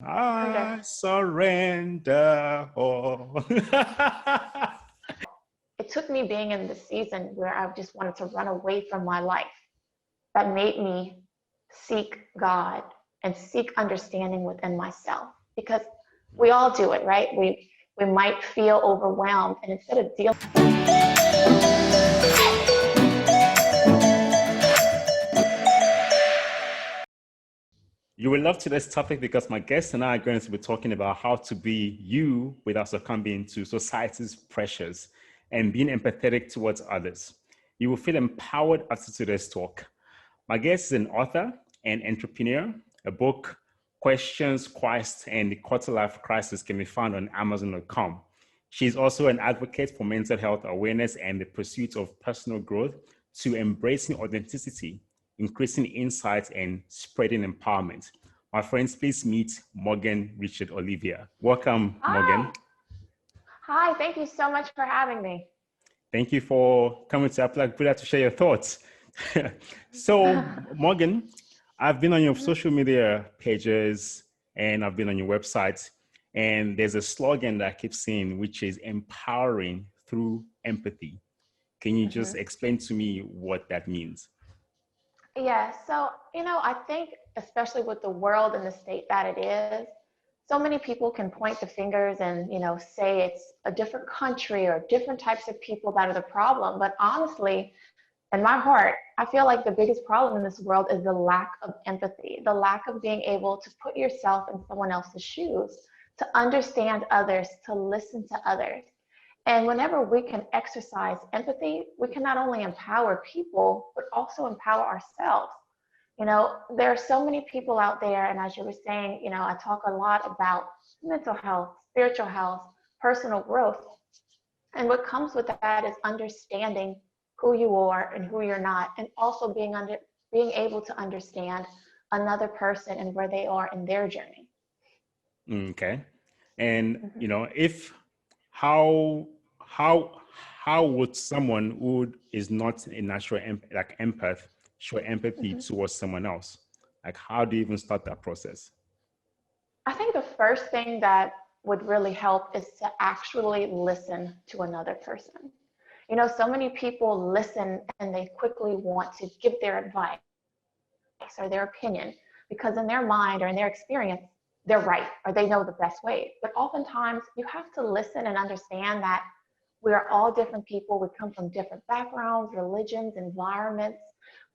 I surrender all. It took me being in the season where I just wanted to run away from my life that made me seek God and seek understanding within myself. Because we all do it, right? We might feel overwhelmed, and instead of dealing. You will love today's topic because my guest and I are going to be talking about how to be you without succumbing to society's pressures and being empathetic towards others. You will feel empowered after today's talk. My guest is an author and entrepreneur. A book, Questions, Christ, and the Quarter Life Crisis, can be found on Amazon.com. She's also an advocate for mental health awareness and the pursuit of personal growth to embracing authenticity, increasing insights, and spreading empowerment. My friends, please meet Morgan Richard Olivier. Welcome, Morgan. Hi, thank you so much for having me. Thank you for coming to Apple to share your thoughts. So, Morgan, I've been on your social media pages and I've been on your website, and there's a slogan that I keep seeing, which is empowering through empathy. Can you just explain to me what that means? Yeah, so, I think especially with the world and the state that it is, so many people can point the fingers and, say it's a different country or different types of people that are the problem. But honestly, in my heart, I feel like the biggest problem in this world is the lack of empathy, the lack of being able to put yourself in someone else's shoes, to understand others, to listen to others. And whenever we can exercise empathy, we can not only empower people, but also empower ourselves. There are so many people out there, and as you were saying, I talk a lot about mental health, spiritual health, personal growth. And what comes with that is understanding who you are and who you're not, and also being able to understand another person and where they are in their journey. Okay. And if how how would someone who is not a natural empath show empathy towards someone else? Like, how do you even start that process? I think the first thing that would really help is to actually listen to another person. So many people listen and they quickly want to give their advice or their opinion because in their mind or in their experience, they're right or they know the best way. But oftentimes you have to listen and understand that we are all different people. We come from different backgrounds, religions, environments.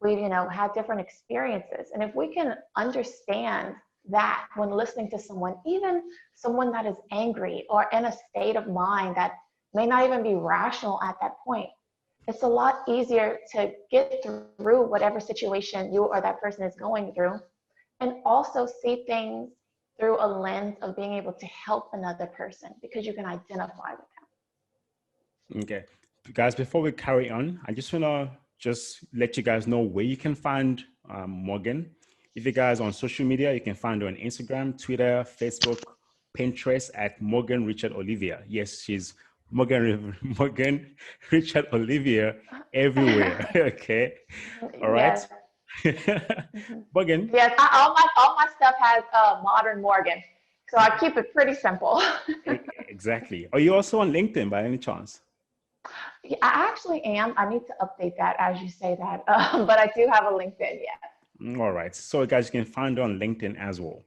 We've, had different experiences. And if we can understand that when listening to someone, even someone that is angry or in a state of mind that may not even be rational at that point, it's a lot easier to get through whatever situation you or that person is going through, and also see things through a lens of being able to help another person because you can identify with them. Okay, guys, before we carry on, I just want to let you guys know where you can find Morgan. If you guys are on social media, you can find her on Instagram, Twitter, Facebook, Pinterest at Morgan Richard Olivier. Yes, she's Morgan Richard Olivier everywhere. Okay, all right. Yes. Morgan. Yes, all my stuff has modern Morgan, so I keep it pretty simple. Exactly. Are you also on LinkedIn by any chance? Yeah, I actually am. I need to update that as you say that, but I do have a LinkedIn, yeah. All right. So guys, you can find her on LinkedIn as well.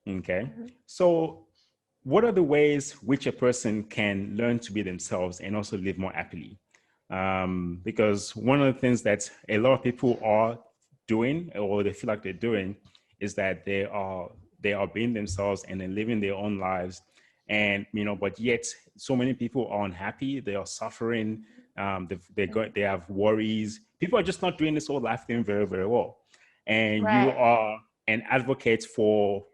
Okay. So what are the ways which a person can learn to be themselves and also live more happily? Because one of the things that a lot of people are doing, or they feel like they're doing, is that they are being themselves and then living their own lives. And, but yet so many people are unhappy. They are suffering. They have worries. People are just not doing this whole life thing very, very well. And you Right. are an advocate for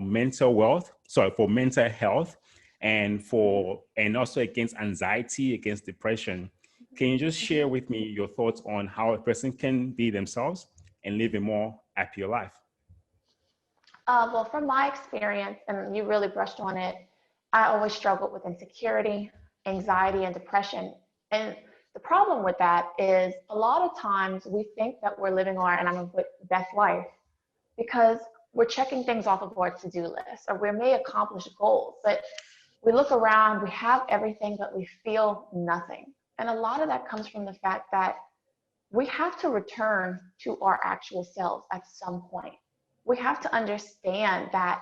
mental health and also against anxiety, against depression. Can you just share with me your thoughts on how a person can be themselves and live a more happier life? Well, from my experience, and you really brushed on it, I always struggled with insecurity, anxiety, and depression. And the problem with that is a lot of times we think that we're living our, and I'm going to put best life, because we're checking things off of our to-do list, or we may accomplish goals, but we look around, we have everything, but we feel nothing. And a lot of that comes from the fact that we have to return to our actual selves at some point. We have to understand that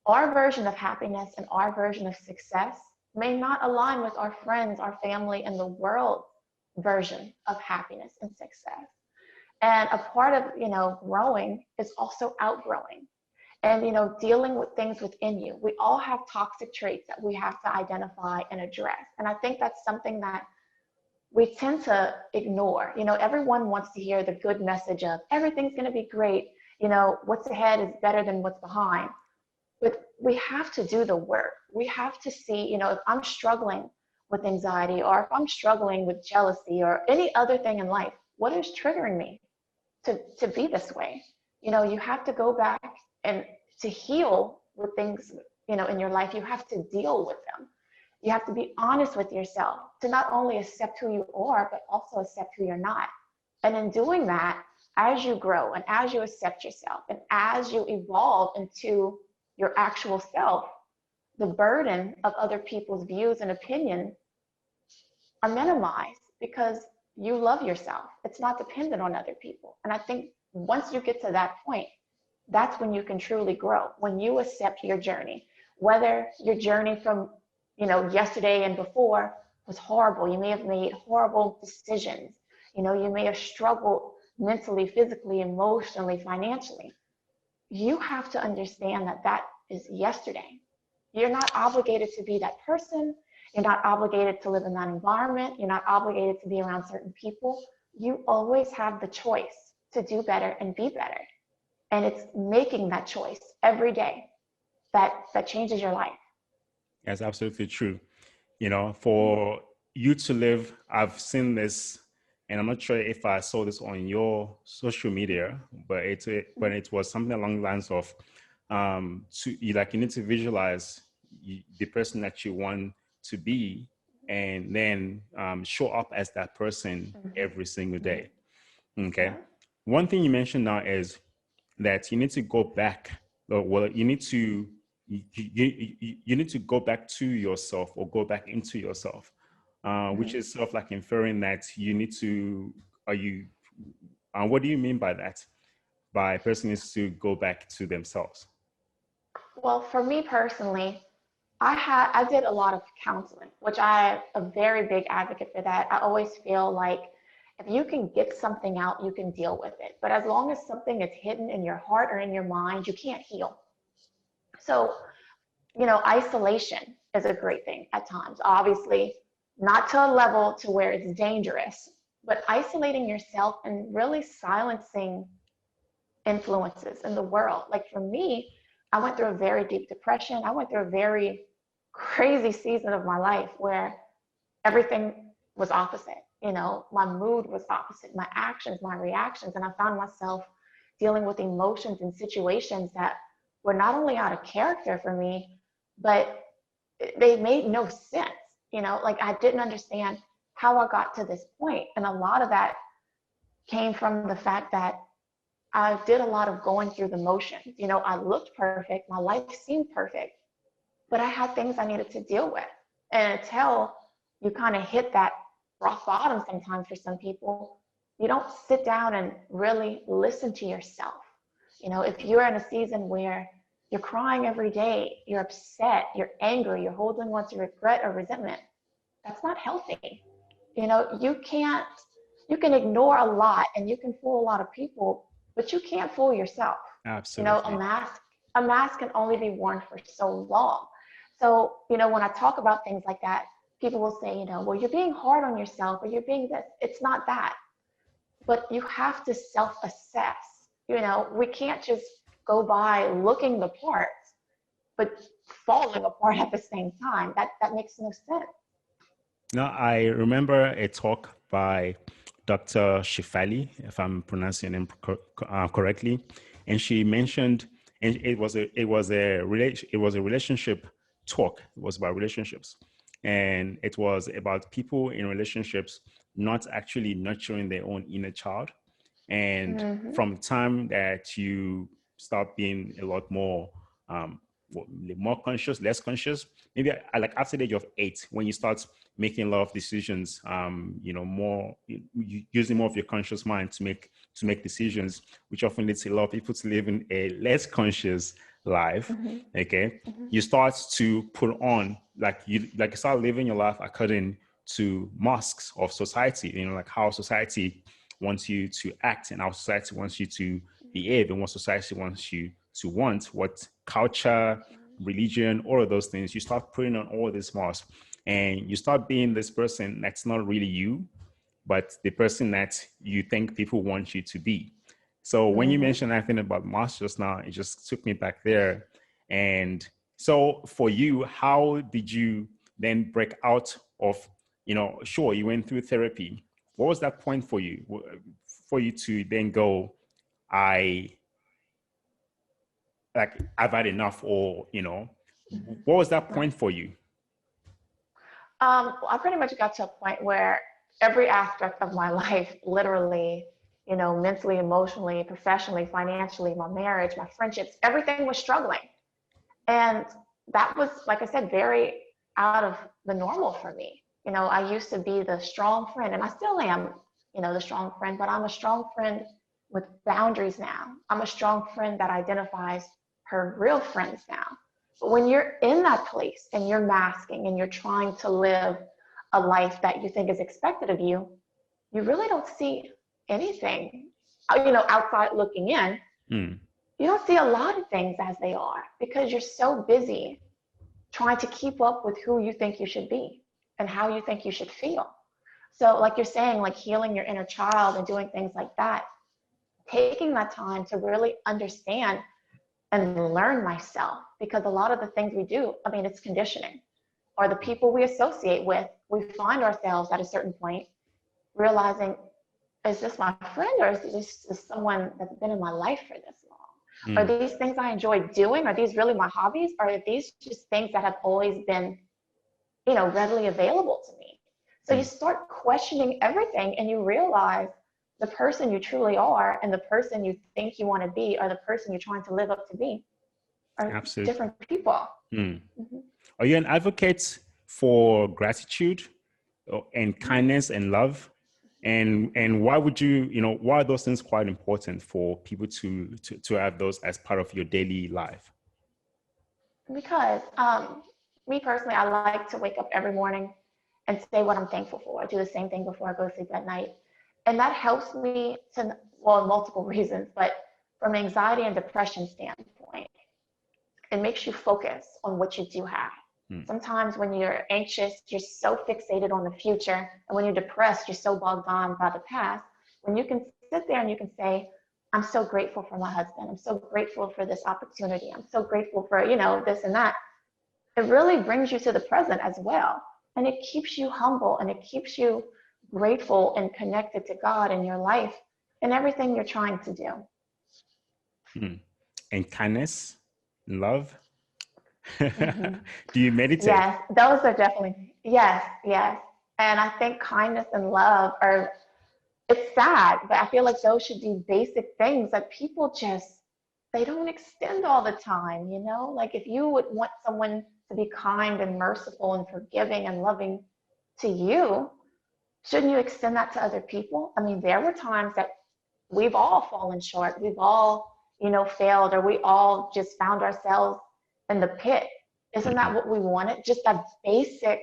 our version of happiness and our version of success may not align with our friends, our family, and the world's version of happiness and success. And a part of, growing is also outgrowing and, dealing with things within you. We all have toxic traits that we have to identify and address. And I think that's something that we tend to ignore. Everyone wants to hear the good message of everything's going to be great. What's ahead is better than what's behind. But we have to do the work. We have to see, if I'm struggling with anxiety, or if I'm struggling with jealousy or any other thing in life, what is triggering me to be this way? You have to go back, and to heal with things, in your life, you have to deal with them. You have to be honest with yourself to not only accept who you are, but also accept who you're not. And in doing that, as you grow and as you accept yourself and as you evolve into your actual self, the burden of other people's views and opinions are minimized because you love yourself. It's not dependent on other people. And I think once you get to that point, that's when you can truly grow, when you accept your journey, whether your journey from, yesterday and before was horrible. You may have made horrible decisions. You may have struggled mentally, physically, emotionally, financially. You have to understand that that is yesterday. You're not obligated to be that person. You're not obligated to live in that environment. You're not obligated to be around certain people. You always have the choice to do better and be better. And it's making that choice every day that changes your life. That's absolutely true. For you to live, I've seen this, and I'm not sure if I saw this on your social media, but it was something along the lines of, you need to visualize the person that you want to be, and then show up as that person every single day. Okay. Yeah. One thing you mentioned now is that you need to go back. Well, you need to go back to yourself, or go back into yourself, which is sort of like inferring that you need to. What do you mean by that? By a person needs to go back to themselves. Well, for me personally, I did a lot of counseling, which I'm a very big advocate for that. I always feel like if you can get something out, you can deal with it. But as long as something is hidden in your heart or in your mind, you can't heal. So, isolation is a great thing at times. Obviously, not to a level to where it's dangerous, but isolating yourself and really silencing influences in the world. Like for me, I went through a very deep depression. I went through a very crazy season of my life where everything was opposite. My mood was opposite, my actions, my reactions. And I found myself dealing with emotions and situations that were not only out of character for me, but they made no sense. Like I didn't understand how I got to this point. And a lot of that came from the fact that I did a lot of going through the motions. I looked perfect, my life seemed perfect, but I had things I needed to deal with. And until you kind of hit that rock bottom sometimes for some people, you don't sit down and really listen to yourself. If you're in a season where you're crying every day, you're upset, you're angry, you're holding on to regret or resentment, that's not healthy. You can ignore a lot and you can fool a lot of people, but you can't fool yourself. Absolutely. A mask can only be worn for so long. So, when I talk about things like that, people will say, well, you're being hard on yourself, or you're being this. It's not that. But you have to self-assess. We can't just go by looking the part, but falling apart at the same time. That makes no sense. Now, I remember a talk by Dr. Shifali, if I'm pronouncing her name correctly, and she mentioned, and it was a relationship talk. It was about relationships, and it was about people in relationships not actually nurturing their own inner child. And from the time that you start being a lot more more conscious, less conscious. Maybe like after the age of 8, when you start making a lot of decisions, more using more of your conscious mind to make decisions, which often leads a lot of people to live in a less conscious life. Okay, you start to put on you start living your life according to masks of society. Like how society wants you to act, and how society wants you to behave, and what society wants you to want, what culture, religion, all of those things. You start putting on all these masks, and you start being this person that's not really you, but the person that you think people want you to be. So when you mentioned that thing about masks just now, it just took me back there. And so for you, how did you then break out of, sure, you went through therapy. What was that point for you to then go, I've had enough, or, what was that point for you? I pretty much got to a point where every aspect of my life, literally, mentally, emotionally, professionally, financially, my marriage, my friendships, everything was struggling. And that was, like I said, very out of the normal for me. I used to be the strong friend, and I still am, the strong friend, but I'm a strong friend with boundaries now. I'm a strong friend that identifies her real friends now. But when you're in that place and you're masking and you're trying to live a life that you think is expected of you, you really don't see anything, outside looking in. You don't see a lot of things as they are, because you're so busy trying to keep up with who you think you should be and how you think you should feel. So like you're saying, like healing your inner child and doing things like that, taking that time to really understand and learn myself, because a lot of the things we do, it's conditioning, or the people we associate with. We find ourselves at a certain point realizing, is this my friend, or is this someone that's been in my life for this long? Are these things I enjoy doing? Are these really my hobbies? Or are these just things that have always been, readily available to me? So you start questioning everything, and you realize the person you truly are and the person you think you want to be, or the person you're trying to live up to be, are Absolutely different people. Are you an advocate for gratitude and kindness and love? And why would why are those things quite important for people to have those as part of your daily life? Because me personally, I like to wake up every morning and say what I'm thankful for. I do the same thing before I go to sleep at night. And that helps me to, well, multiple reasons, but from an anxiety and depression standpoint, it makes you focus on what you do have. Sometimes when you're anxious, you're so fixated on the future. And when you're depressed, you're so bogged down by the past. When you can sit there and you can say, I'm so grateful for my husband. I'm so grateful for this opportunity. I'm so grateful for, this and that. It really brings you to the present as well. And it keeps you humble, and it keeps you grateful and connected to God in your life and everything you're trying to do. And kindness, love. Do you meditate? Yes, those are definitely, yes. And I think kindness and love are, it's sad, but I feel like those should be basic things that people just, they don't extend all the time, Like if you would want someone to be kind and merciful and forgiving and loving to you, shouldn't you extend that to other people? There were times that we've all fallen short. We've all, failed, or we all just found ourselves in the pit. Isn't that what we wanted? Just that basic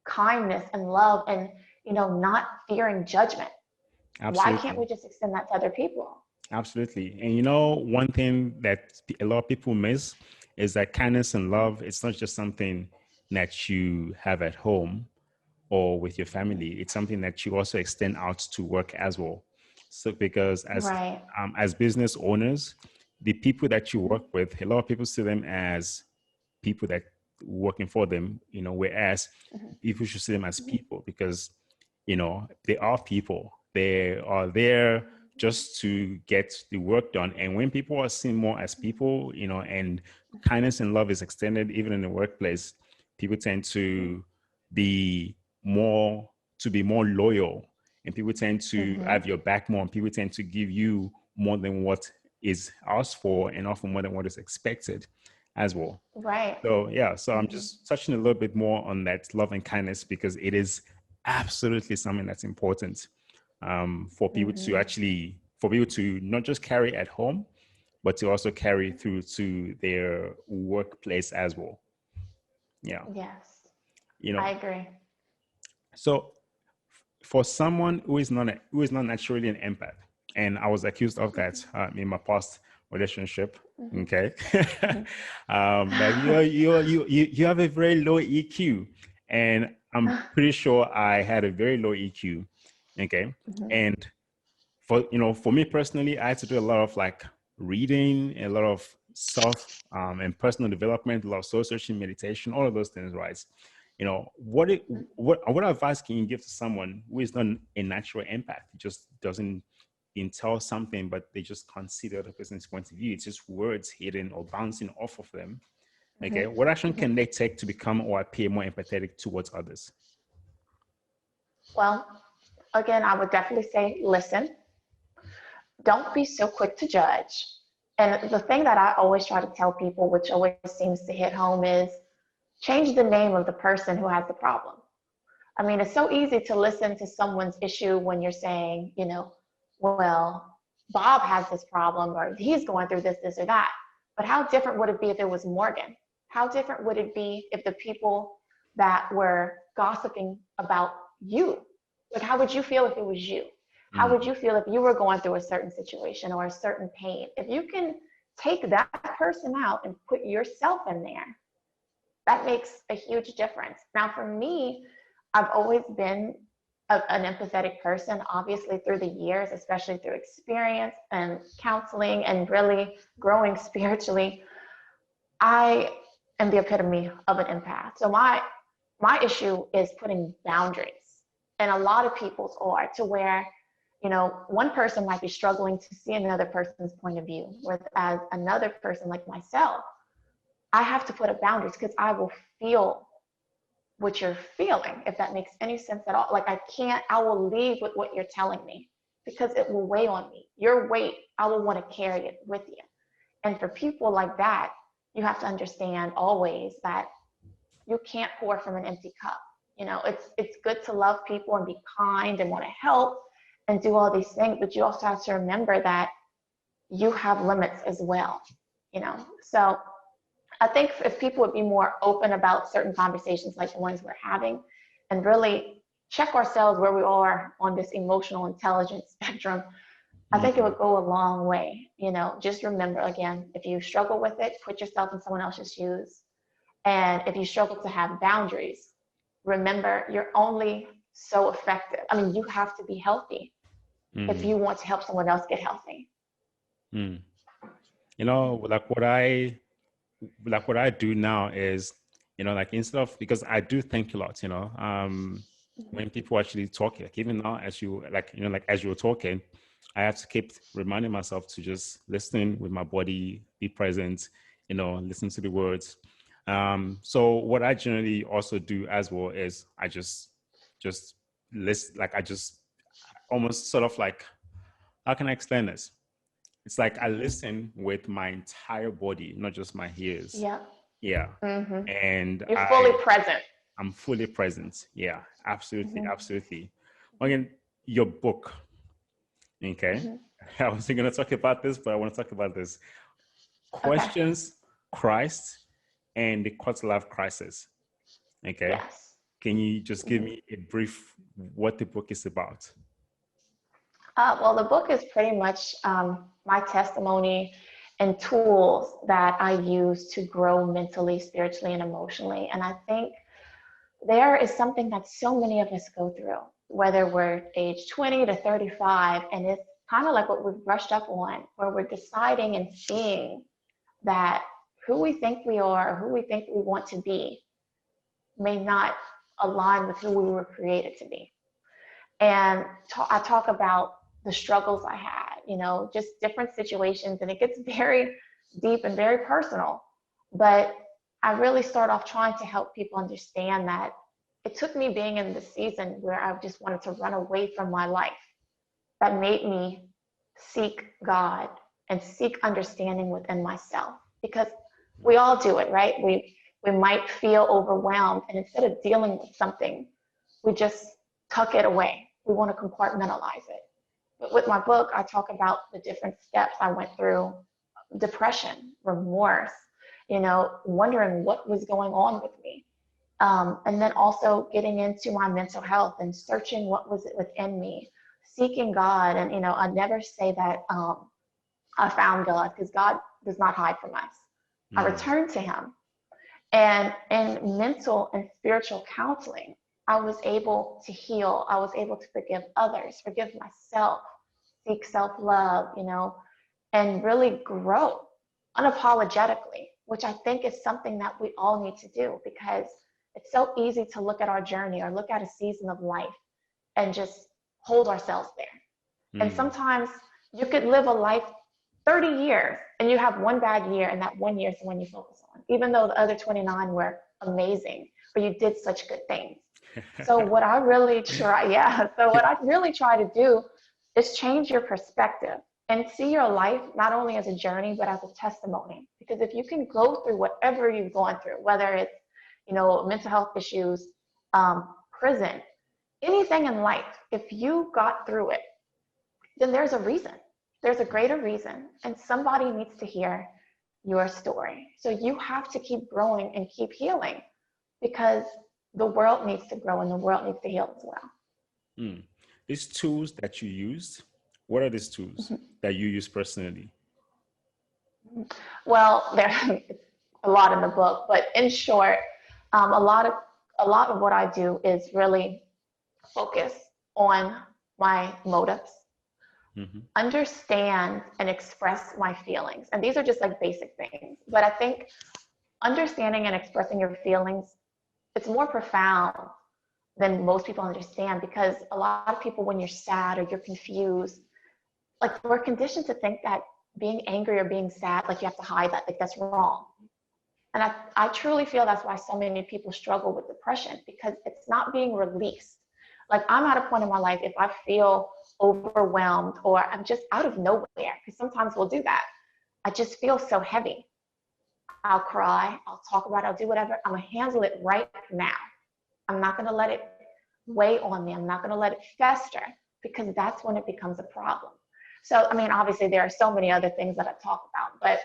kindness and love and, not fearing judgment. Absolutely. Why can't we just extend that to other people? Absolutely. And one thing that a lot of people miss is that kindness and love, it's not just something that you have at home or with your family. It's something that you also extend out to work as well. So because as business owners, the people that you work with, a lot of people see them as people that working for them, whereas people should see them as people, because, they are people. They are there just to get the work done. And when people are seen more as people, and kindness and love is extended even in the workplace, people tend to be more loyal, and people tend to have your back more, and people tend to give you more than what is asked for and often more than what is expected as well. Right. So yeah, so I'm Mm-hmm. just touching a little bit more on that love and kindness because it is absolutely something that's important for people to Mm-hmm. actually, for people to not just carry at home, but to also carry through to their workplace as well. Yeah, Yes, you I know. agree. So for someone who is not naturally an empath, and I was accused of that in my past relationship. Mm-hmm. Okay, Mm-hmm. that you have a very low EQ, and I'm pretty sure I had a very low EQ. Okay, Mm-hmm. and for me personally, I had to do a lot of like reading, a lot of self and personal development, a lot of soul searching, meditation, all of those things, right? What advice can you give to someone who is not a natural empath, just doesn't entail something, but they just can't see the other person's point of view? It's just words hidden or bouncing off of them. Mm-hmm. Okay, what action Mm-hmm. can they take to become or appear more empathetic towards others? Well, again, I would definitely say listen. Don't be so quick to judge. And the thing that I always try to tell people, which always seems to hit home, is change the name of the person who has the problem. I mean, it's so easy to listen to someone's issue when you're saying, well, Bob has this problem or he's going through this, this, or that. But how different would it be if it was Morgan? How different would it be if the people that were gossiping about you, like, how would you feel if it was you? How would Mm, you feel if you were going through a certain situation or a certain pain? If you can take that person out and put yourself in there, that makes a huge difference. Now, for me, I've always been an empathetic person, obviously, through the years, especially through experience and counseling and really growing spiritually. I am the epitome of an empath. So my issue is putting boundaries, and a lot of people's are, to where one person might be struggling to see another person's point of view, whereas another person like myself, I have to put up boundaries because I will feel what you're feeling, if that makes any sense at all. Like, I will leave with what you're telling me because it will weigh on me. Your weight, I will want to carry it with you. And for people like that, you have to understand always that you can't pour from an empty cup. It's good to love people and be kind and want to help and do all these things, but you also have to remember that you have limits as well. So I think if people would be more open about certain conversations like the ones we're having and really check ourselves where we are on this emotional intelligence spectrum, I think it mm, would go a long way. Just remember, again, if you struggle with it, put yourself in someone else's shoes. And if you struggle to have boundaries, remember you're only so effective. I mean, you have to be healthy if mm, you want to help someone else get healthy. mm. You know, like what I do now is, like instead of, because I do think a lot, Mm-hmm. when people actually talk, like even now as you like, like as you were talking, I have to keep reminding myself to just listen with my body, be present, listen to the words. So what I generally also do as well is I just listen, like I just almost sort of like, how can I explain this? It's like I listen with my entire body, not just my ears. Yeah. Yeah. Mm-hmm. And You're fully present. I'm fully present. Yeah, absolutely, Mm-hmm. absolutely. Again, your book, okay? Mm-hmm. I wasn't gonna talk about this, but I want to talk about this. Okay. Questions, Christ, and the quarter life crisis. Okay. Yes. Can you just give Mm-hmm. me a brief what the book is about? Well, the book is pretty much my testimony and tools that I use to grow mentally, spiritually, and emotionally. And I think there is something that so many of us go through, whether we're age 20 to 35, and it's kind of like what we've brushed up on, where we're deciding and seeing that who we think we are, or who we think we want to be, may not align with who we were created to be. And I talk about the struggles I had, just different situations, and it gets very deep and very personal. But I really start off trying to help people understand that it took me being in the season where I just wanted to run away from my life that made me seek God and seek understanding within myself, because we all do it, right? We might feel overwhelmed, and instead of dealing with something, we just tuck it away. We want to compartmentalize it. But with my book, I talk about the different steps I went through: depression, remorse, wondering what was going on with me. And then also getting into my mental health and searching what was within me, seeking God. And, I never say that I found God, because God does not hide from us. I returned to him. And in mental and spiritual counseling, I was able to heal. I was able to forgive others, forgive myself, seek self-love, and really grow unapologetically, which I think is something that we all need to do, because it's so easy to look at our journey or look at a season of life and just hold ourselves there. And sometimes you could live a life 30 years and you have one bad year, and that 1 year is the one you focus on, even though the other 29 were amazing, or you did such good things. So what I really try to do is change your perspective and see your life not only as a journey, but as a testimony. Because if you can go through whatever you've gone through, whether it's, mental health issues, prison, anything in life, if you got through it, then there's a reason. There's a greater reason, and somebody needs to hear your story. So you have to keep growing and keep healing, because the world needs to grow and the world needs to heal as well. These tools that you used, what are these tools that you use personally? Well, there's a lot in the book, but in short, a lot of what I do is really focus on my motives, understand and express my feelings. And these are just like basic things, but I think understanding and expressing your feelings, it's more profound than most people understand, because a lot of people, when you're sad or you're confused, like, we're conditioned to think that being angry or being sad, like, you have to hide that, like, that's wrong. And I truly feel that's why so many people struggle with depression, because it's not being released. Like, I'm at a point in my life, if I feel overwhelmed or I'm just out of nowhere, because sometimes we'll do that, I just feel so heavy, I'll cry, I'll talk about it, I'll do whatever. I'm going to handle it right now. I'm not going to let it weigh on me. I'm not going to let it fester, because that's when it becomes a problem. So, I mean, obviously there are so many other things that I talk about, but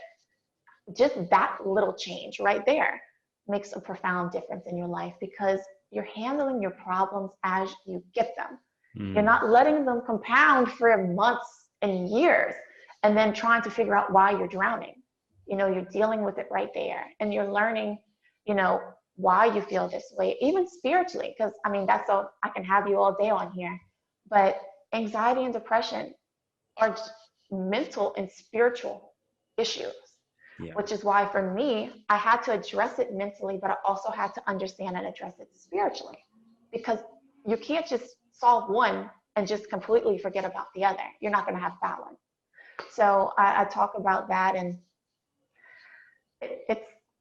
just that little change right there makes a profound difference in your life, because you're handling your problems as you get them. You're not letting them compound for months and years and then trying to figure out why you're drowning. You're dealing with it right there, and you're learning, why you feel this way, even spiritually, because I mean, I can have you all day on here, but anxiety and depression are mental and spiritual issues, which is why for me, I had to address it mentally, but I also had to understand and address it spiritually, because you can't just solve one and just completely forget about the other. You're not going to have balance. So I talk about that, and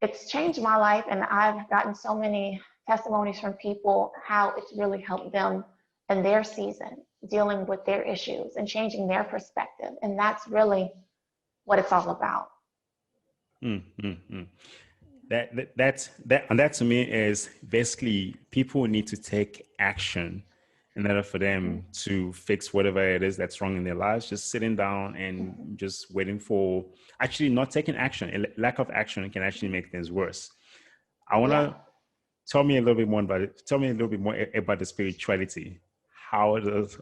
it's changed my life, and I've gotten so many testimonies from people how it's really helped them in their season, dealing with their issues and changing their perspective. And that's really what it's all about. That to me is basically, people need to take action in order for them to fix whatever it is that's wrong in their lives. Just sitting down and just waiting for, actually not taking action. A lack of action can actually make things worse. I want to tell me a little bit more about the spirituality. How does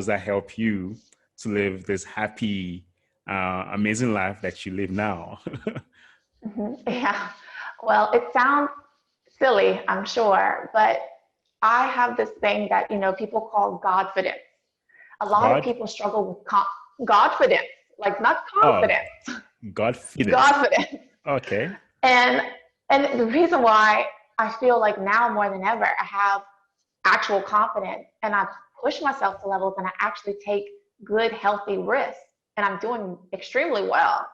that help you to live this happy, amazing life that you live now? Yeah. Well, it sounds silly, I'm sure, but I have this thing that, people call Godfidence. A lot of people struggle with Godfidence, like not confidence. Godfidence. Godfidence. Okay. And the reason why I feel like now more than ever, I have actual confidence, and I push myself to levels, and I actually take good, healthy risks, and I'm doing extremely well,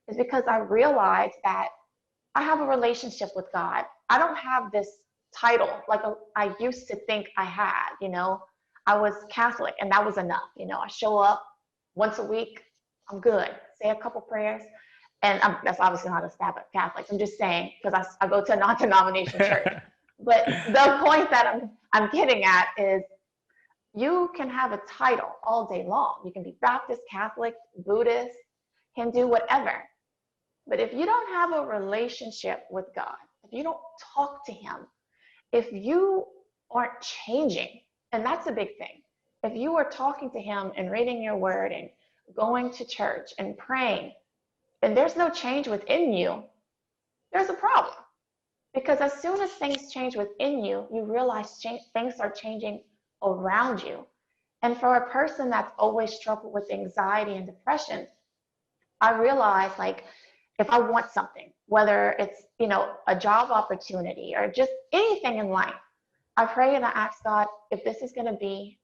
is because I realized that I have a relationship with God. I don't have this title like I used to think I had. I was Catholic, and that was enough. I show up once a week, I'm good. Say a couple prayers. And that's obviously not a stab at Catholics. I'm just saying, because I go to a non-denomination church. But the point that I'm getting at is you can have a title all day long. You can be Baptist, Catholic, Buddhist, Hindu, whatever. But if you don't have a relationship with God, if you don't talk to him, if you aren't changing, and that's a big thing. If you are talking to him and reading your word and going to church and praying, and there's no change within you, there's a problem. Because as soon as things change within you, you realize things are changing around you. And for a person that's always struggled with anxiety and depression, I realize, like, if I want something, whether it's, a job opportunity or just anything in life, I pray and I ask God, if this is going to be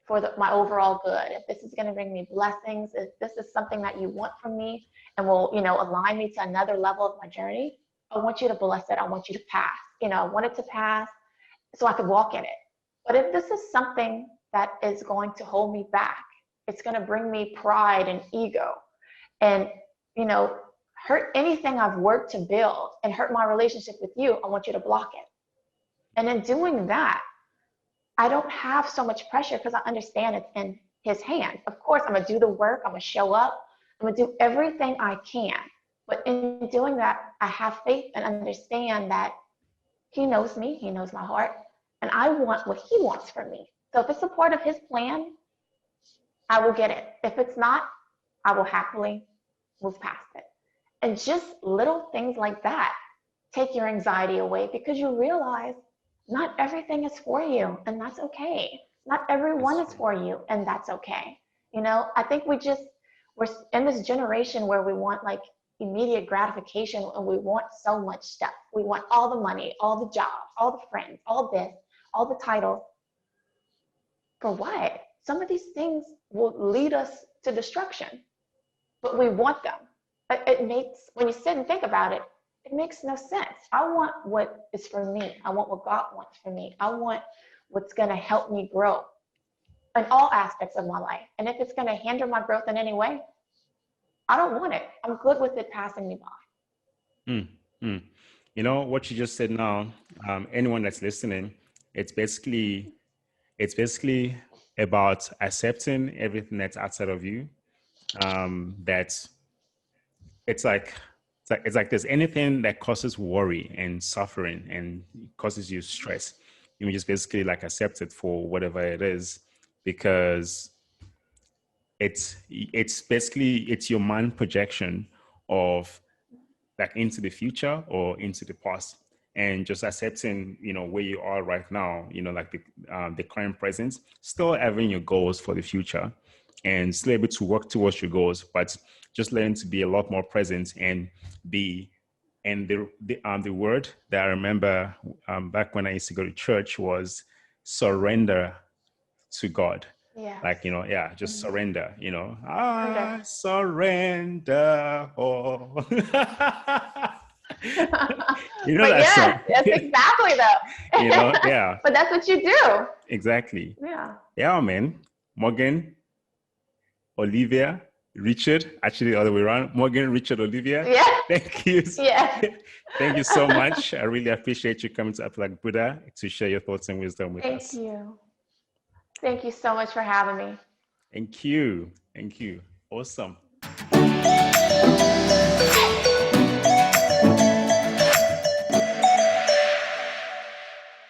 for my overall good, if this is going to bring me blessings, if this is something that you want from me and will, align me to another level of my journey, I want you to bless it. I want you to pass. I want it to pass so I can walk in it. But if this is something that is going to hold me back, it's going to bring me pride and ego and, hurt anything I've worked to build and hurt my relationship with you, I want you to block it. And in doing that, I don't have so much pressure because I understand it's in his hands. Of course, I'm going to do the work. I'm going to show up. I'm going to do everything I can. But in doing that, I have faith and understand that he knows me. He knows my heart. And I want what he wants from me. So if it's a part of his plan, I will get it. If it's not, I will happily move past it. And just little things like that take your anxiety away because you realize not everything is for you, and that's okay. Not everyone is for you, and that's okay. I think we're in this generation where we want like immediate gratification and we want so much stuff. We want all the money, all the jobs, all the friends, all this, all the titles. For what? Some of these things will lead us to destruction, but we want them. But when you sit and think about it, it makes no sense. I want what is for me. I want what God wants for me. I want what's going to help me grow in all aspects of my life. And if it's going to hinder my growth in any way, I don't want it. I'm good with it passing me by. What you just said now, anyone that's listening, it's basically about accepting everything that's outside of you. It's like there's anything that causes worry and suffering and causes you stress. You just basically like accept it for whatever it is, because it's your mind projection of like into the future or into the past, and just accepting where you are right now, like the current present, still having your goals for the future and still able to work towards your goals, but just learning to be a lot more present and be. And the word that I remember back when I used to go to church was surrender to God. Yeah. Like, just surrender, surrender all. But that song. Yes, exactly though. Yeah. But that's what you do. Exactly. Yeah. Yeah, man. Morgan, Olivier, Richard, actually the other way around. Morgan, Richard, Olivier. Yeah. Thank you. Yeah. Thank you so much. I really appreciate you coming to Up Like Buddha to share your thoughts and wisdom with us. Thank you. Thank you so much for having me. Thank you. Awesome.